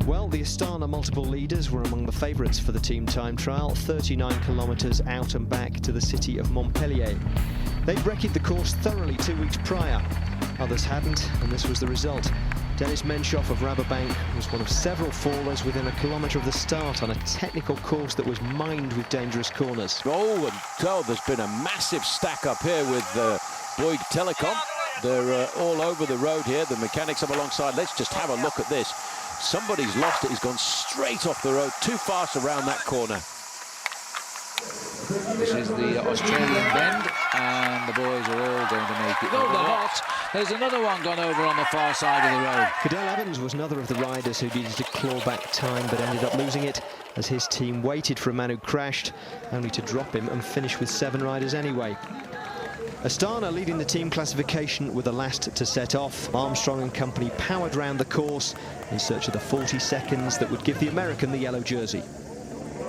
Well, the Astana multiple leaders were among the favourites for the team time trial, 39 kilometres out and back to the city of Montpellier. They'd breccied the course thoroughly 2 weeks prior. Others hadn't, and this was the result. Denis Menshoff of Rabobank was one of several fallers within a kilometre of the start on a technical course that was mined with dangerous corners. Oh, and there's been a massive stack up here with Bouygues Telecom. They're all over the road here. The mechanics up alongside. Let's just have a look at this. Somebody's lost it. He's gone straight off the road, too fast around that corner. This is the Australian bend, and the boys are all going to make it. Oh, they're not. There's another one gone over on the far side of the road. Cadel Evans was another of the riders who needed to claw back time, but ended up losing it as his team waited for a man who crashed, only to drop him and finish with 7 riders anyway. Astana leading the team classification with the last to set off. Armstrong and company powered round the course in search of the 40 seconds that would give the American the yellow jersey.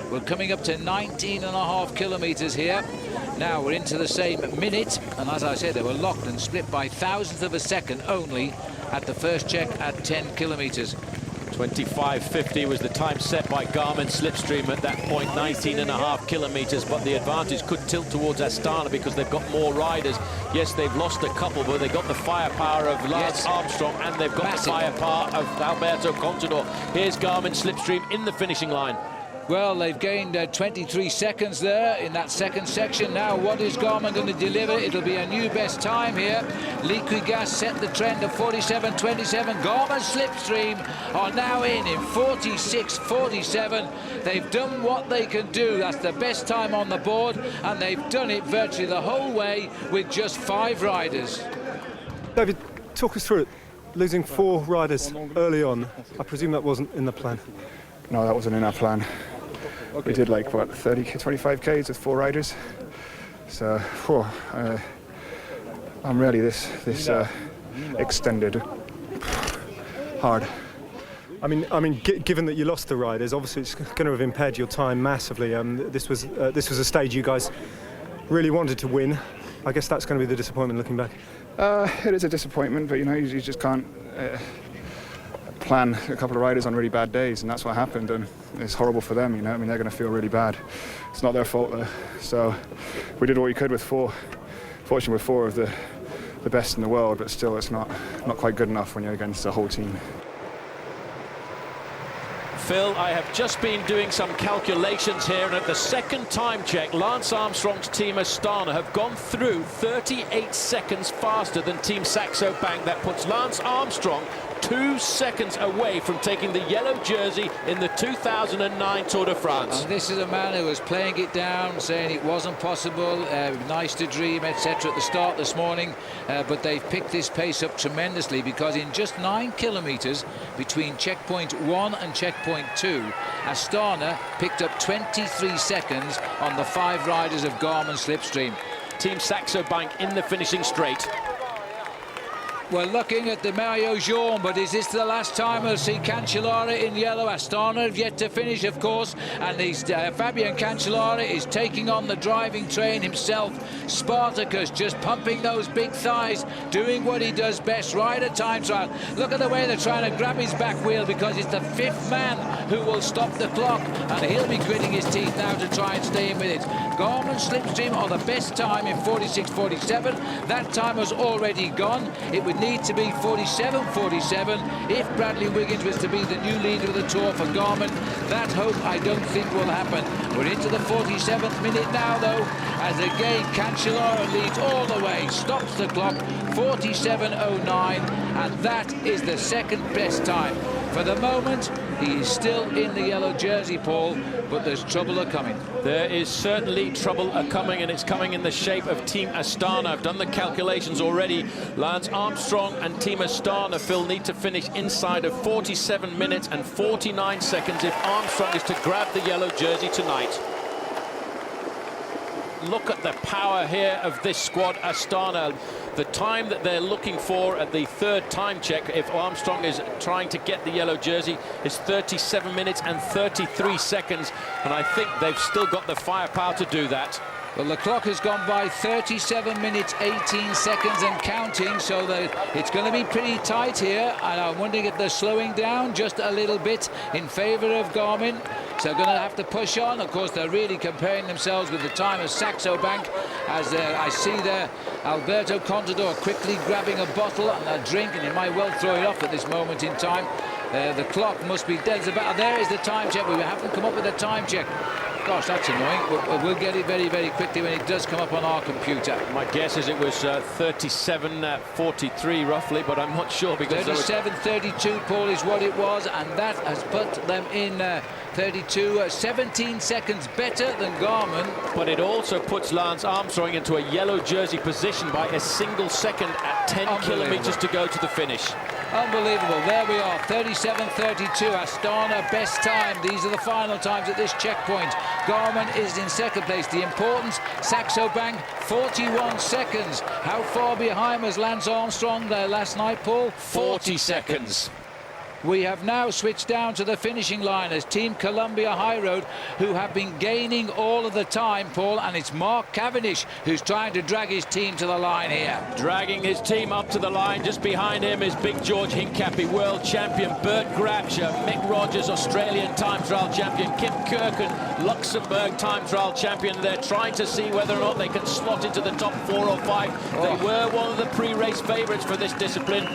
We're coming up to 19.5 kilometres here. Now we're into the same minute, and as I said, they were locked and split by thousandths of a second only at the first check at 10 kilometres. 25.50 was the time set by Garmin Slipstream at that point, 19.5 kilometres, but the advantage could tilt towards Astana because they've got more riders. Yes, they've lost a couple, but they've got the firepower of Lance Armstrong, and they've got the firepower of Alberto Contador. Here's Garmin Slipstream in the finishing line. Well, they've gained 23 seconds there in that second section. Now, what is Garmin going to deliver? It'll be a new best time here. Liquigas set the trend of 47.27. Garmin Slipstream are now in 46.47. They've done what they can do. That's the best time on the board, and they've done it virtually the whole way with just 5 riders. David, talk us through it. Losing 4 riders early on, I presume that wasn't in the plan. No, that wasn't in our plan. We did like, what, 25 Ks with 4 riders. So, I'm really this extended hard. I mean, given that you lost the riders, obviously it's going to have impaired your time massively. This was a stage you guys really wanted to win. I guess that's going to be the disappointment looking back. It is a disappointment, but you just can't plan a couple of riders on really bad days, and that's what happened, and it's horrible for them. I mean, they're going to feel really bad. It's not their fault though. So we did what we could with 4. Fortunately, with 4 of the best in the world, but still, it's not quite good enough when you're against the whole team. Phil, I have just been doing some calculations here, and at the second time check, Lance Armstrong's team Astana have gone through 38 seconds faster than Team Saxo Bank. That puts Lance Armstrong 2 seconds away from taking the yellow jersey in the 2009 Tour de France. And this is a man who was playing it down, saying it wasn't possible, nice to dream, etc. at the start this morning, but they've picked this pace up tremendously, because in just 9 kilometres between checkpoint 1 and checkpoint 2, Astana picked up 23 seconds on the 5 riders of Garmin Slipstream. Team Saxo Bank in the finishing straight. We're looking at the maillot jaune, but is this the last time we'll see Cancellara in yellow? Astana have yet to finish, of course, and Fabian Cancellara is taking on the driving train himself. Spartacus just pumping those big thighs, doing what he does best, rider time trial. Look at the way they're trying to grab his back wheel, because it's the 5th man who will stop the clock, and he'll be gritting his teeth now to try and stay in with it. Garmin Slipstream are the best time in 46.47. That time was already gone. It would need to be 47.47 if Bradley Wiggins was to be the new leader of the Tour for Garmin. That hope I don't think will happen. We're into the 47th minute now, though, as again Cancellara leads all the way, stops the clock, 47.09, and that is the second best time. For the moment, he is still in the yellow jersey, Paul, but there's trouble a-coming. There is certainly trouble a-coming, and it's coming in the shape of Team Astana. I've done the calculations already. Lance Armstrong and Team Astana, Phil, need to finish inside of 47 minutes and 49 seconds if Armstrong is to grab the yellow jersey tonight. Look at the power here of this squad, Astana. The time that they're looking for at the 3rd time check, if Armstrong is trying to get the yellow jersey, is 37 minutes and 33 seconds. And I think they've still got the firepower to do that. Well, the clock has gone by 37 minutes, 18 seconds and counting, so that it's going to be pretty tight here. And I'm wondering if they're slowing down just a little bit in favour of Garmin. So going to have to push on. Of course, they're really comparing themselves with the time of Saxo Bank. As I see there, Alberto Contador quickly grabbing a bottle and a drink, and he might well throw it off at this moment in time. The clock must be dead. There is the time check. We haven't come up with a time check. Gosh, that's annoying, but we'll get it very, very quickly when it does come up on our computer. My guess is it was 37:43 roughly, but I'm not sure because 37:32, Paul, is what it was, and that has put them in 17 seconds better than Garmin. But it also puts Lance Armstrong into a yellow jersey position by a single second at 10 kilometres to go to the finish. Unbelievable. There we are, 37:32. Astana best time. These are the final times at this checkpoint. Garmin is in second place. The importance, Saxo Bank, 41 seconds. How far behind was Lance Armstrong there last night, Paul? 40 seconds. We have now switched down to the finishing line as Team Columbia High Road, who have been gaining all of the time, Paul, and it's Mark Cavendish who's trying to drag his team to the line here. Dragging his team up to the line. Just behind him is Big George Hincapie, world champion, Bert Grabscher, Mick Rogers, Australian time trial champion, Kim Kirken, Luxembourg time trial champion. They're trying to see whether or not they can slot into the top 4 or 5. They were one of the pre-race favourites for this discipline.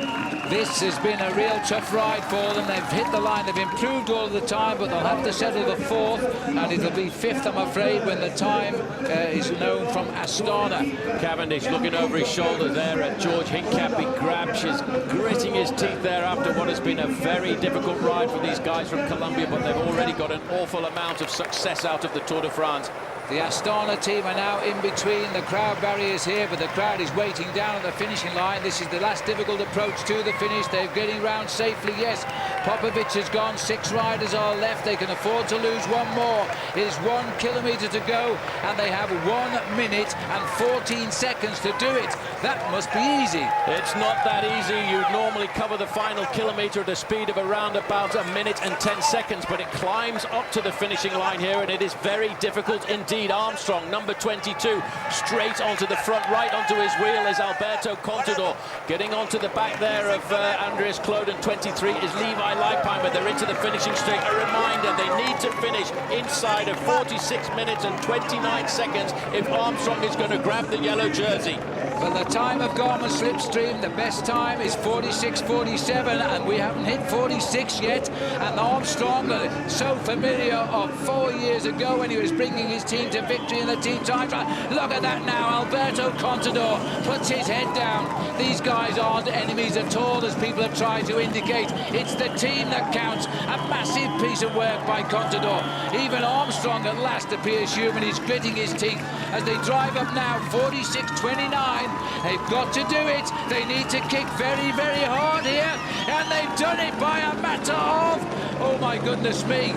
This has been a real tough ride for them. They've hit the line, they've improved all of the time, but they'll have to settle the 4th, and it'll be 5th, I'm afraid, when the time is known from Astana. Cavendish looking over his shoulder there at George Hincapie. Grabscher's gritting his teeth there after what has been a very difficult ride for these guys from Colombia, but they've already got an awful amount of success out of the Tour de France. The Astana team are now in between the crowd barriers here, but the crowd is waiting down at the finishing line. This is the last difficult approach to the finish. They're getting round safely, yes. Popovic has gone, 6 riders are left. They can afford to lose one more. It is 1 kilometre to go, and they have 1 minute and 14 seconds to do it. That must be easy. It's not that easy. You'd normally cover the final kilometre at a speed of around about 1 minute and 10 seconds, but it climbs up to the finishing line here, and it is very difficult indeed. Armstrong, number 22, straight onto the front, right onto his wheel is Alberto Contador. Getting onto the back there of Andreas Kloden, 23, is Levi Leipheimer. They're into the finishing straight. A reminder, they need to finish inside of 46 minutes and 29 seconds if Armstrong is going to grab the yellow jersey. Well, the time of Garmin Slipstream, the best time is 46:47, and we haven't hit 46 yet. And Armstrong, so familiar of 4 years ago when he was bringing his team to victory in the team time trial. Look at that now, Alberto Contador puts his head down. These guys aren't enemies at all, as people have tried to indicate. It's the team that counts. A massive piece of work by Contador. Even Armstrong at last appears human. He's gritting his teeth as they drive up now, 46:29. They've got to do it. They need to kick very, very hard here, and they've done it by a matter of, oh my goodness me,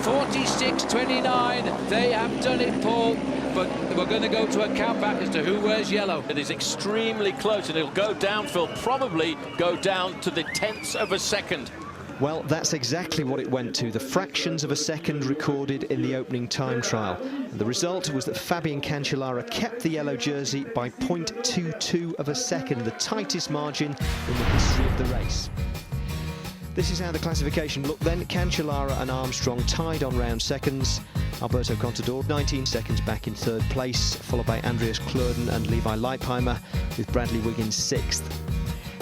46:29. They have done it, Paul. But we're going to go to a countback as to who wears yellow. It is extremely close, and it'll go down, Phil, probably go down to the 10ths of a second. Well, that's exactly what it went to, the fractions of a second recorded in the opening time trial. And the result was that Fabian Cancellara kept the yellow jersey by 0.22 of a second, the tightest margin in the history of the race. This is how the classification looked then. Cancellara and Armstrong tied on round seconds. Alberto Contador 19 seconds back in 3rd place, followed by Andreas Kloden and Levi Leipheimer, with Bradley Wiggins 6th.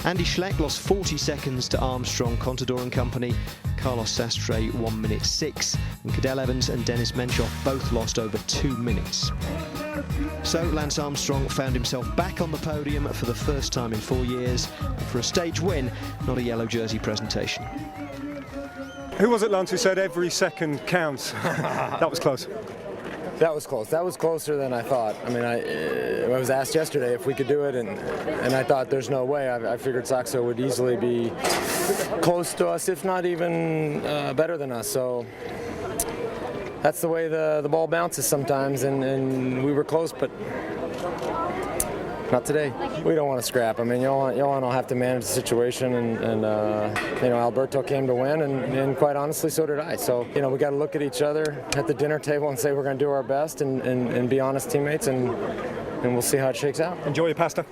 Andy Schleck lost 40 seconds to Armstrong, Contador and company. Carlos Sastre 1 minute 6, and Cadel Evans and Dennis Menchoff both lost over 2 minutes. So Lance Armstrong found himself back on the podium for the first time in 4 years. For a stage win, not a yellow jersey presentation. Who was it, Lance, who said every second counts? That was close. That was close. That was closer than I thought. I mean, I was asked yesterday if we could do it, and I thought there's no way. I figured Saxo would easily be close to us, if not even better than us. So that's the way the ball bounces sometimes, and we were close, but not today. We don't want to scrap. I mean, Johan will have to manage the situation, and you know, Alberto came to win, and quite honestly, so did I. So, you know, we got to look at each other at the dinner table and say we're going to do our best and be honest teammates, and we'll see how it shakes out. Enjoy your pasta.